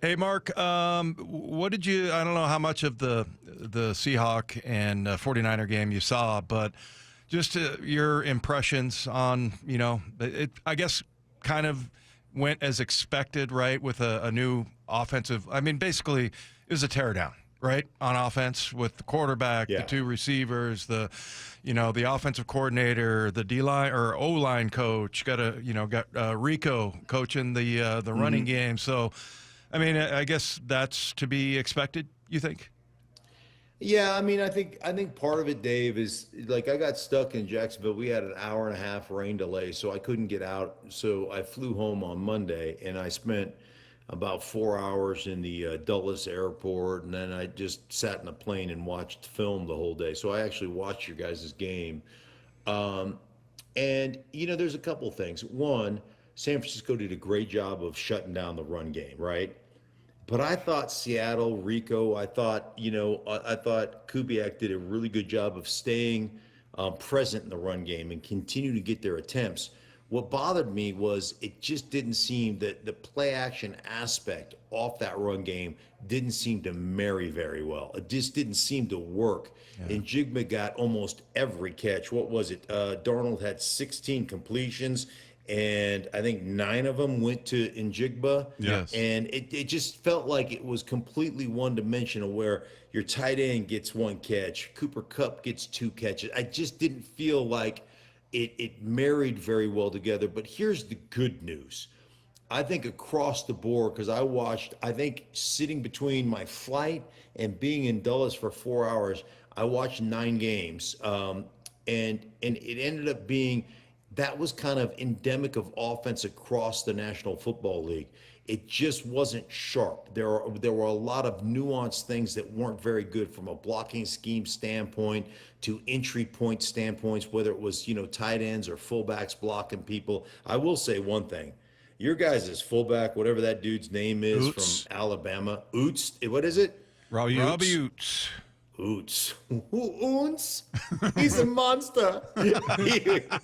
Hey, Mark, what did you, I don't know how much of the Seahawk and 49er game you saw, but just your impressions on, it, I guess, kind of went as expected, right, with a new offensive. I mean, basically, it was a teardown, right, on offense with the quarterback, the two receivers, the offensive coordinator, the D-line or O-line coach, got Rico coaching the running game. So, I mean, I guess that's to be expected, you think? Yeah, I mean, I think part of it, Dave, is like I got stuck in Jacksonville. We had an hour and a half rain delay, so I couldn't get out. So I flew home on Monday, and I spent about 4 hours in the Dulles airport, and then I just sat in a plane and watched film the whole day. So I actually watched your guys' game. And, there's a couple things. One, San Francisco did a great job of shutting down the run game, right? But I thought Seattle, Rico, I thought Kubiak did a really good job of staying present in the run game and continue to get their attempts. What bothered me was it just didn't seem that the play action aspect off that run game didn't seem to marry very well. It just didn't seem to work. Yeah. And Jigma got almost every catch. What was it? Darnold had 16 completions, and I think 9 of them went to Njigba. Yes. And it just felt like it was completely one-dimensional, where your tight end gets 1 catch, Cooper Kupp gets 2 catches. I just didn't feel like it married very well together. But here's the good news. I think across the board, because I think sitting between my flight and being in Dulles for 4 hours, I watched 9 games. And it ended up being, that was kind of endemic of offense across the National Football League. It just wasn't sharp. There were a lot of nuanced things that weren't very good from a blocking scheme standpoint to entry point standpoints, whether it was, tight ends or fullbacks blocking people. I will say one thing. Your guys' fullback, whatever that dude's name is, from Alabama, Oots, what is it? Robbie Oots. Oots. Oons? He's a monster.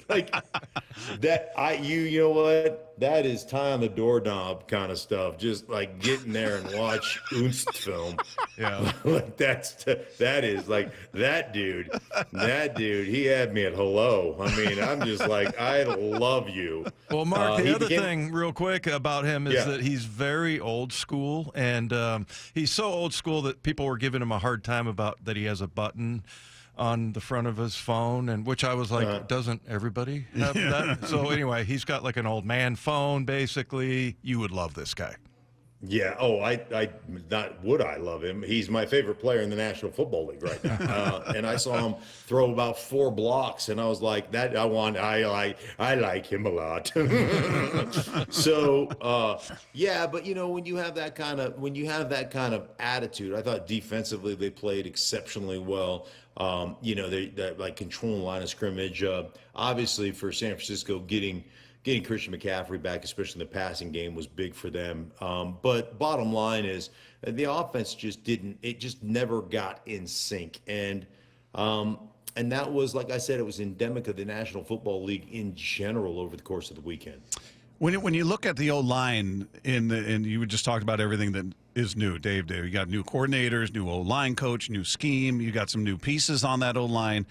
Like that. You know what? That is tie on the doorknob kind of stuff. Just like getting there and watch Oons film. Yeah. Like that is like that dude. That dude. He had me at hello. I mean, I'm just like, I love you. Well, Mark, the other thing real quick about him is that he's very old school, and he's so old school that people were giving him a hard time about that he has a button on the front of his phone, and which I was like, doesn't everybody have that? So anyway, he's got like an old man phone, basically. You would love this guy. Yeah. Oh, would I love him? He's my favorite player in the National Football League right now. And I saw him throw about 4 blocks, and I was like, I like him a lot. So, yeah, but when you have that kind of attitude, I thought defensively they played exceptionally well. They like controlling the line of scrimmage. Obviously for San Francisco, getting Christian McCaffrey back, especially in the passing game, was big for them. But bottom line is the offense just never got in sync. And that was, like I said, it was endemic of the National Football League in general over the course of the weekend. When you look at the O-line, and you just talked about everything that is new, Dave, you got new coordinators, new O-line coach, new scheme, you got some new pieces on that O-line.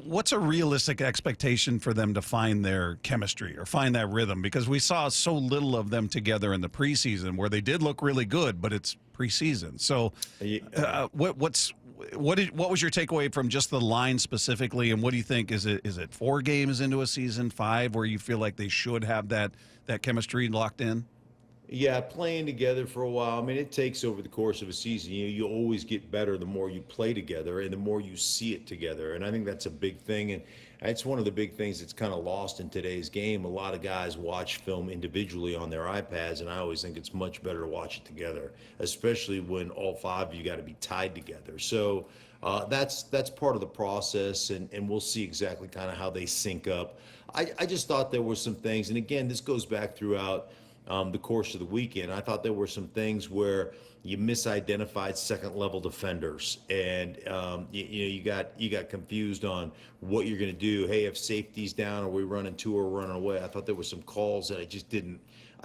What's a realistic expectation for them to find their chemistry or find that rhythm? Because we saw so little of them together in the preseason, where they did look really good, but it's preseason. So what was your takeaway from just the line specifically, and what do you think? Is it 4 games into a season, 5, where you feel like they should have that chemistry locked in? Yeah, playing together for a while. I mean, it takes over the course of a season. You always get better the more you play together and the more you see it together. And I think that's a big thing. And it's one of the big things that's kind of lost in today's game. A lot of guys watch film individually on their iPads, and I always think it's much better to watch it together, especially when all 5 of you got to be tied together. So that's part of the process, and we'll see exactly kind of how they sync up. I just thought there were some things, and again, this goes back throughout the course of the weekend. I thought there were some things where you misidentified second-level defenders, and you got confused on what you're going to do. Hey, if safety's down, are we running 2 or running away? I thought there were some calls that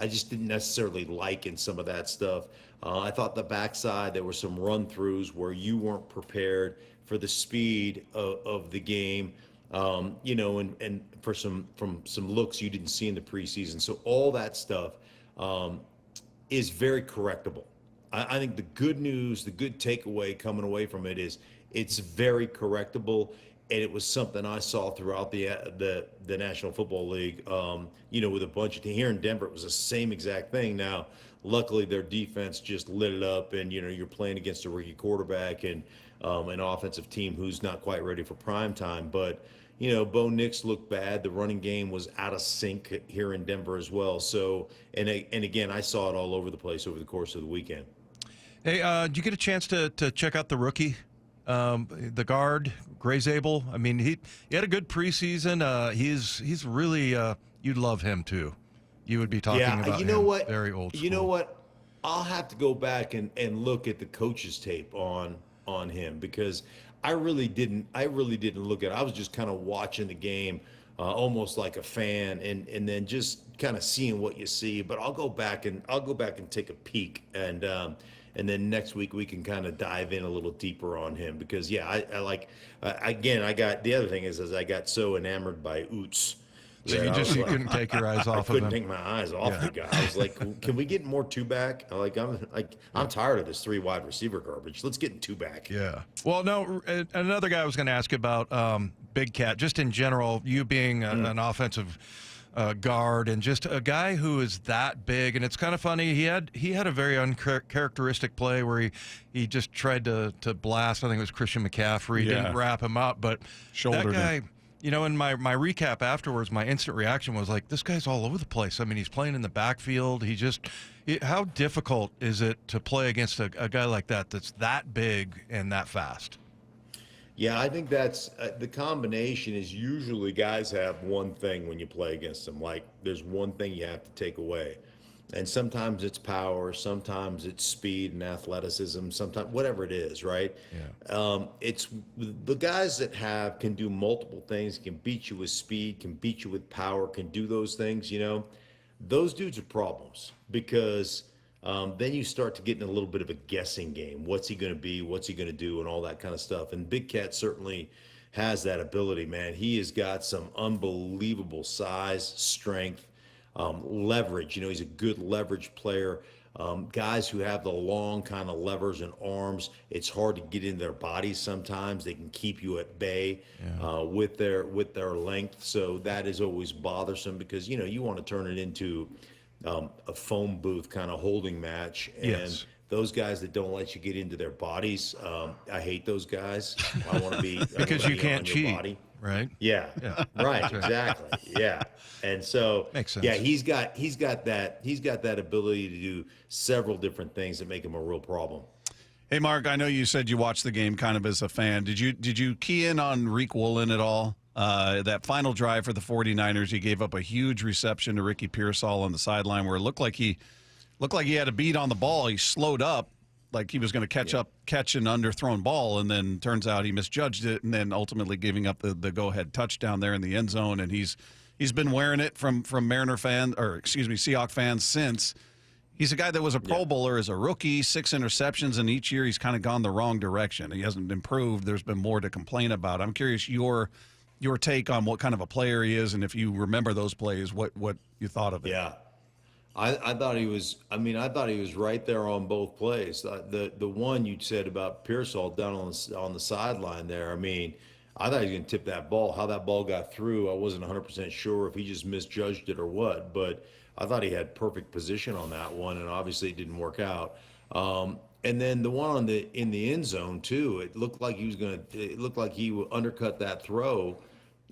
I I just didn't necessarily like in some of that stuff. I thought the backside, there were some run throughs where you weren't prepared for the speed of the game, and for some looks you didn't see in the preseason. So all that stuff is very correctable. I think the good news, the good takeaway coming away from it is it's very correctable, and it was something I saw throughout the National Football League. With a bunch of here in Denver, it was the same exact thing. Now, luckily, their defense just lit it up, and you're playing against a rookie quarterback and an offensive team who's not quite ready for prime time. But Bo Nix looked bad. The running game was out of sync here in Denver as well. So, and again, I saw it all over the place over the course of the weekend. Hey, did you get a chance to check out the rookie, the guard, Grayzable? I mean, he had a good preseason. He's really you'd love him too. You would be talking about him. Very old school. You know what? I'll have to go back and look at the coach's tape on him, because I really didn't look at it. I was just kind of watching the game, almost like a fan, and then just kind of seeing what you see. But I'll go back and take a peek, and then next week we can kind of dive in a little deeper on him, because I like, again, I got, the other thing is I got so enamored by Oots. So you couldn't take your eyes off of him. I couldn't take my eyes off the guy. I was like, can we get more two back? I'm tired of this 3 wide receiver garbage. Let's get in two back. Yeah. Well, no, another guy I was going to ask about, Big Cat, just in general, you being an offensive guard and just a guy who is that big. And it's kind of funny. He had a very uncharacteristic play where he just tried to blast. I think it was Christian McCaffrey. Didn't wrap him up, but shouldered that guy. him. In my recap afterwards, my instant reaction was like, this guy's all over the place. I mean, he's playing in the backfield. How difficult is it to play against a guy like that's that big and that fast? Yeah, I think that's the combination is usually guys have one thing when you play against them. Like, there's one thing you have to take away. And sometimes it's power, sometimes it's speed and athleticism, sometimes whatever it is, right? Yeah. It's the guys that can do multiple things, can beat you with speed, can beat you with power, can do those things, those dudes are problems, because then you start to get in a little bit of a guessing game. What's he going to be? What's he going to do? And all that kind of stuff. And Big Cat certainly has that ability, man. He has got some unbelievable size, strength, leverage. He's a good leverage player. Guys who have the long kind of levers and arms, it's hard to get in their bodies sometimes. They can keep you at bay with their length. So that is always bothersome, because you want to turn it into a phone booth kind of holding match. And those guys that don't let you get into their bodies, I hate those guys. I want to be because you can't on cheat. your body. Right. Yeah. Right. Exactly. Yeah. And so, makes sense. Yeah, he's got that ability to do several different things that make him a real problem. Hey, Mark, I know you said you watched the game kind of as a fan. Did you key in on Riq Woolen at all? That final drive for the 49ers, he gave up a huge reception to Ricky Pearsall on the sideline where it looked like he had a beat on the ball. He slowed up like he was going to catch an underthrown ball, and then turns out he misjudged it, and then ultimately giving up the go-ahead touchdown there in the end zone. And he's been wearing it from Seahawks fans since. He's a guy that was a Pro Bowler as a rookie, 6 interceptions, and each year he's kind of gone the wrong direction. He hasn't improved. There's been more to complain about. I'm curious your take on what kind of a player he is, and if you remember those plays, what you thought of it. Yeah. I thought he was. I thought he was right there on both plays. The one you said about Pearsall down on the sideline there. I thought he was going to tip that ball. How that ball got through, I wasn't 100% sure if he just misjudged it or what. But I thought he had perfect position on that one, and obviously it didn't work out. And then the one in the end zone too. It looked like he would undercut that throw,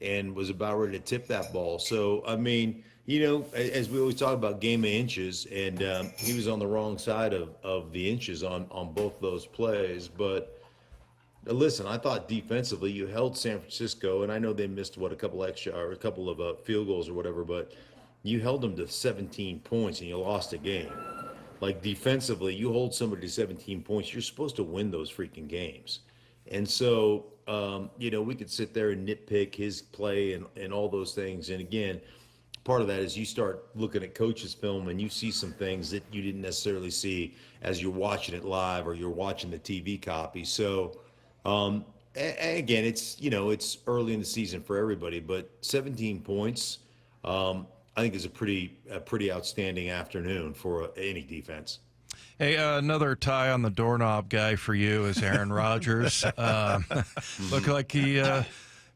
and was about ready to tip that ball. So as we always talk about game of inches, and he was on the wrong side of the inches on both those plays. But listen, I thought defensively you held San Francisco, and I know they missed a couple of field goals or whatever, but you held them to 17 points and you lost a game. Like, defensively, you hold somebody to 17 points, you're supposed to win those freaking games. And so, we could sit there and nitpick his play and all those things. And again, part of that is you start looking at coaches' film and you see some things that you didn't necessarily see as you're watching it live or you're watching the TV copy. So, and again, it's early in the season for everybody, but 17 points, I think is a pretty outstanding afternoon for any defense. Hey, another tie on the doorknob guy for you is Aaron Rodgers. Looked like he.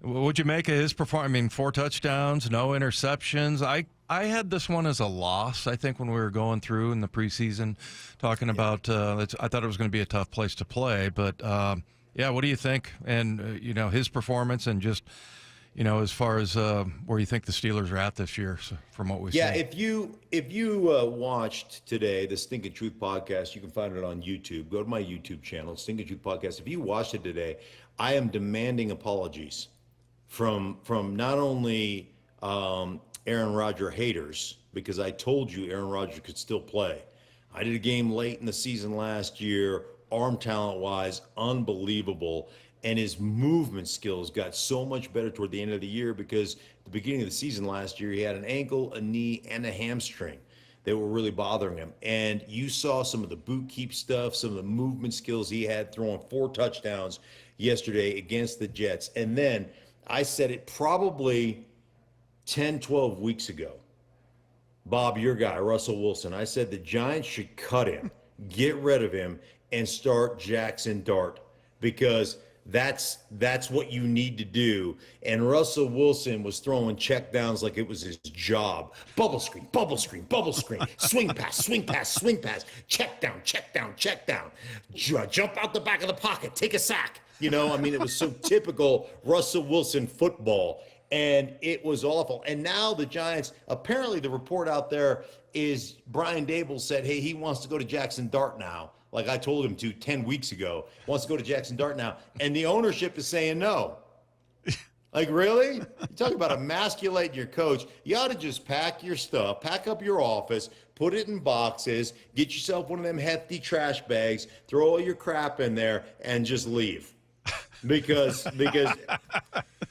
What'd you make of his performance? I mean, 4 touchdowns, no interceptions. I had this one as a loss, I think, when we were going through in the preseason, talking about. I thought it was going to be a tough place to play, but yeah, what do you think? And his performance, and just as far as where you think the Steelers are at this year, so from what we've seen. Yeah, if you watched today the Stinking Truth podcast, you can find it on YouTube. Go to my YouTube channel, Stinking Truth podcast. If you watched it today, I am demanding apologies from not only Aaron Rodgers haters, because I told you Aaron Rodgers could still play. I did a game late in the season last year, arm talent-wise, unbelievable. And his movement skills got so much better toward the end of the year because at the beginning of the season last year, he had an ankle, a knee, and a hamstring that were really bothering him. And you saw some of the boot keep stuff, some of the movement skills he had, throwing 4 touchdowns yesterday against the Jets. And then I said it probably 10, 12 weeks ago. Bob, your guy, Russell Wilson, I said the Giants should cut him, get rid of him, and start Jackson Dart, because that's what you need to do. And Russell Wilson was throwing checkdowns like it was his job. Bubble screen, bubble screen, bubble screen, swing pass, swing pass, swing pass, check down, check down, check down, jump out the back of the pocket, take a sack. It was so typical Russell Wilson football, and it was awful. And now the Giants, apparently the report out there is Brian Dable said, hey, he wants to go to Jackson Dart now. Like I told him to 10 weeks ago, wants to go to Jackson Dart now. And the ownership is saying no. Like, really? You talk about emasculating your coach. You ought to just pack your stuff, pack up your office, put it in boxes, get yourself one of them hefty trash bags, throw all your crap in there, and just leave. Because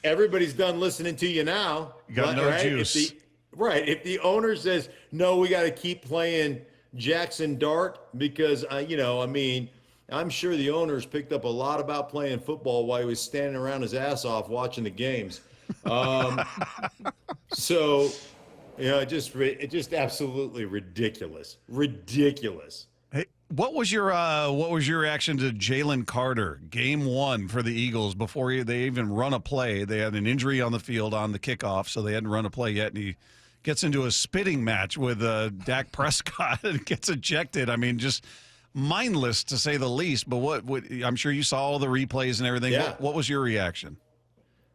everybody's done listening to you now. You got no juice. If the owner says, no, we got to keep playing Jackson Dart, because I'm sure the owners picked up a lot about playing football while he was standing around his ass off watching the games. So it just absolutely ridiculous. Hey, what was your reaction to Jalen Carter, game 1 for the Eagles, before they even run a play? They had an injury on the field on the kickoff, so they hadn't run a play yet, and he gets into a spitting match with Dak Prescott and gets ejected. I mean, just mindless to say the least. But what I'm sure you saw all the replays and everything. Yeah. What was your reaction?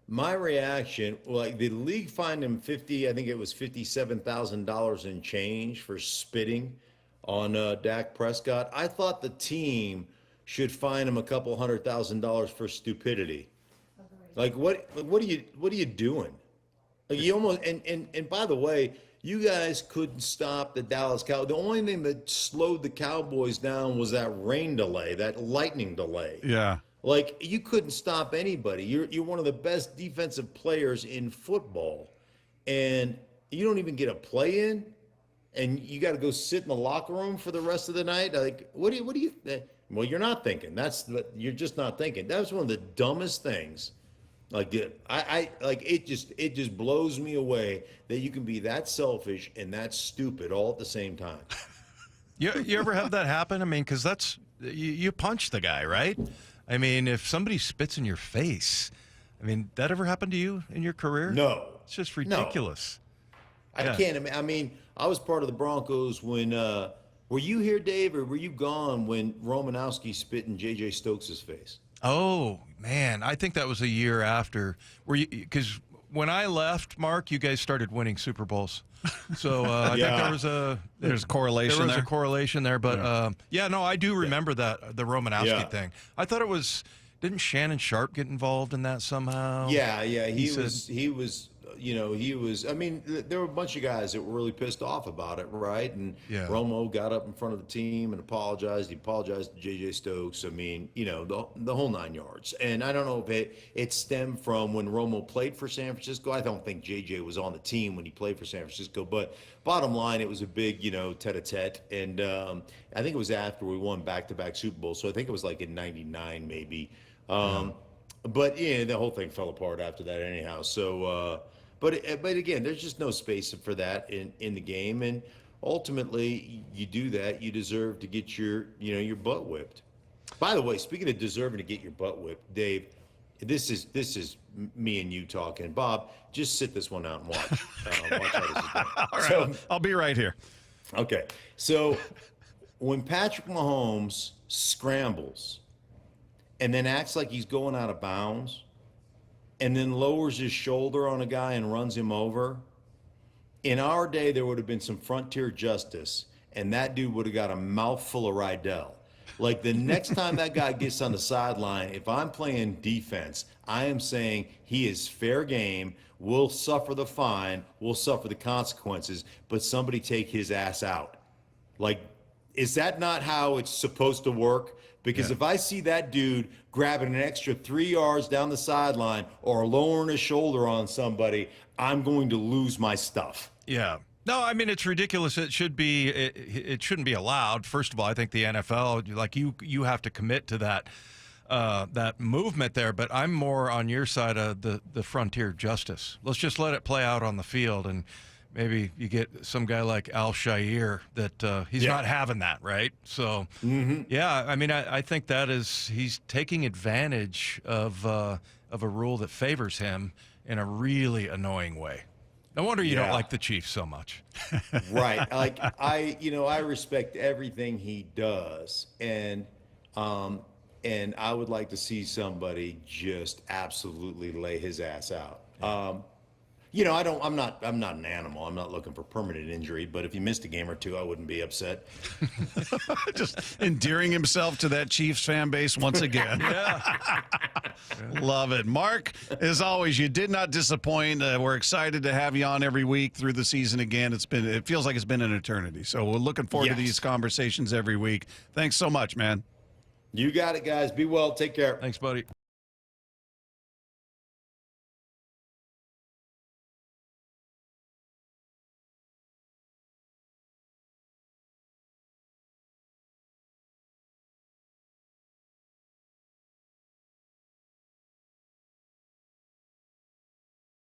My reaction, like, the league fined him $57,000 in change for spitting on Dak Prescott. I thought the team should fine him a couple $100,000 for stupidity. Like, what are you doing? Like, you almost, and by the way, you guys couldn't stop the Dallas Cowboys. The only thing that slowed the Cowboys down was that rain delay, that lightning delay. Yeah. Like, you couldn't stop anybody. You're one of the best defensive players in football, and you don't even get a play in, and you got to go sit in the locker room for the rest of the night. Like, what do you? Well, you're not thinking. You're just not thinking. That was one of the dumbest things. Like, it just blows me away that you can be that selfish and that stupid all at the same time. You ever have that happen? I mean, because you punch the guy, right? I mean, if somebody spits in your face, I mean, that ever happened to you in your career? No. It's just ridiculous. No. I can't. I mean, I was part of the Broncos when. Were you here, Dave, or were you gone when Romanowski spit in J.J. Stokes' face? Oh, man. I think that was a year after. Because when I left, Mark, you guys started winning Super Bowls. So I think there's a correlation there. Was a correlation there. But, I do remember that, the Romanowski thing. I thought it was – didn't Shannon Sharp get involved in that somehow? Yeah. He was he was. I mean, there were a bunch of guys that were really pissed off about it, right? And Yeah. Romo got up in front of the team and apologized. He apologized to J.J. Stokes. I mean, the whole 9 yards. And I don't know if it stemmed from when Romo played for San Francisco. I don't think J.J. was on the team when he played for San Francisco. But bottom line, it was a big, tete-a-tete. And I think it was after we won back-to-back Super Bowls. So I think it was like in '99 maybe. But yeah, the whole thing fell apart after that anyhow. So, but again, there's just no space for that in the game, and ultimately, you do that, you deserve to get your butt whipped. By the way, speaking of deserving to get your butt whipped, Dave, this is me and you talking. Bob, just sit this one out and watch. Watch how this is done. All right, I'll be right here. Okay, so when Patrick Mahomes scrambles and then acts like he's going out of bounds, and then lowers his shoulder on a guy and runs him over, in our day, there would have been some frontier justice, and that dude would have got a mouthful of Rydell. Like, the next time that guy gets on the sideline, if I'm playing defense, I am saying he is fair game, will suffer the fine, will suffer the consequences, but somebody take his ass out. Like, is that not how it's supposed to work? Because if I see that dude grabbing an extra 3 yards down the sideline or lowering his shoulder on somebody, I'm going to lose my stuff. Yeah. No, I mean, it's ridiculous. It shouldn't be allowed. First of all, I think the NFL, like you have to commit to that movement there. But I'm more on your side of the frontier justice. Let's just let it play out on the field, and maybe you get some guy like Al Shair that he's not having that, right? So, yeah, I mean, I think he's taking advantage of a rule that favors him in a really annoying way. No wonder you don't like the Chiefs so much. Right. Like, I respect everything he does, and I would like to see somebody just absolutely lay his ass out. I'm not an animal. I'm not looking for permanent injury, but if he missed a game or two, I wouldn't be upset. Just endearing himself to that Chiefs fan base once again. Love it. Mark, as always, you did not disappoint. We're excited to have you on every week through the season again. It feels like it's been an eternity. So we're looking forward to these conversations every week. Thanks so much, man. You got it, guys. Be well. Take care. Thanks, buddy.